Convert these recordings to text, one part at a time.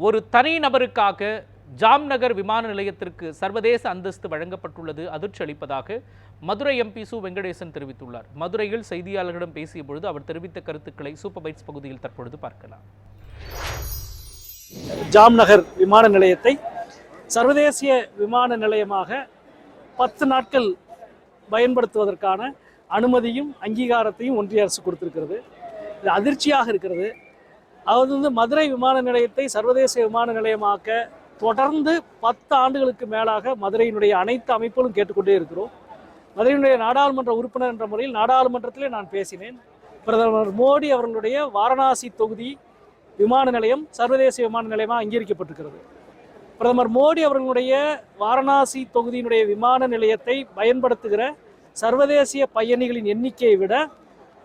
ஒரு தனி நபருக்காக ஜாம்நகர் விமான நிலையத்திற்கு சர்வதேச அந்தஸ்து வழங்கப்பட்டுள்ளது அதிர்ச்சி அளிப்பதாக மதுரை எம்பி சு வெங்கடேசன் தெரிவித்துள்ளார். மதுரையில் செய்தியாளர்களிடம் பேசிய பொழுது அவர் தெரிவித்த கருத்துக்களை சூப்பர் பைட்ஸ் பகுதியில் தற்பொழுது பார்க்கலாம். ஜாம்நகர் விமான நிலையத்தை சர்வதேச விமான நிலையமாக 10 நாட்கள் பயன்படுத்துவதற்கான அனுமதியும் அங்கீகாரத்தையும் ஒன்றிய அரசு கொடுத்திருக்கிறது. இது அதிர்ச்சியாக இருக்கிறது. அதாவது மதுரை விமான நிலையத்தை சர்வதேச விமான நிலையமாக்க தொடர்ந்து 10 ஆண்டுகளுக்கு மேலாக மதுரையினுடைய அனைத்து அமைப்புகளும் கேட்டுக்கொண்டே இருக்கிறோம். மதுரையினுடைய நாடாளுமன்ற உறுப்பினர் என்ற முறையில் நாடாளுமன்றத்திலே நான் பேசினேன். பிரதமர் மோடி அவர்களுடைய வாரணாசி தொகுதி விமான நிலையம் சர்வதேச விமான நிலையமாக அங்கீகரிக்கப்பட்டிருக்கிறது. பிரதமர் மோடி அவர்களுடைய வாரணாசி தொகுதியினுடைய விமான நிலையத்தை பயன்படுத்துகிற சர்வதேசிய பயணிகளின் எண்ணிக்கையை விட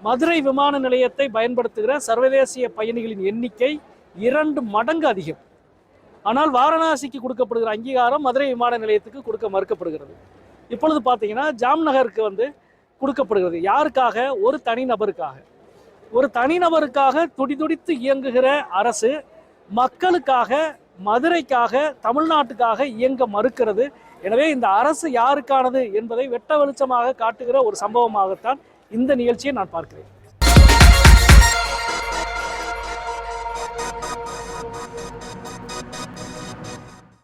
மதுரை விமான நிலையத்தை பயன்படுத்துகிற சர்வதேசிய பயணிகளின் எண்ணிக்கை 2 மடங்கு அதிகம். ஆனால் வாரணாசிக்கு கொடுக்கப்படுகிற அங்கீகாரம் மதுரை விமான நிலையத்துக்கு கொடுக்க மறுக்கப்படுகிறது. இப்பொழுது பார்த்தீங்கன்னா ஜாம்நகருக்கு கொடுக்கப்படுகிறது. யாருக்காக? ஒரு தனிநபருக்காக. ஒரு தனிநபருக்காக துடிதுடித்து இயங்குகிற அரசு மக்களுக்காக, மதுரைக்காக, தமிழ்நாட்டுக்காக இயங்க மறுக்கிறது. எனவே இந்த அரசு யாருக்கானது என்பதை வெட்ட வெளிச்சமாக காட்டுகிற ஒரு சம்பவமாகத்தான் இந்த நிகழ்ச்சியை நான் பார்க்கிறேன்.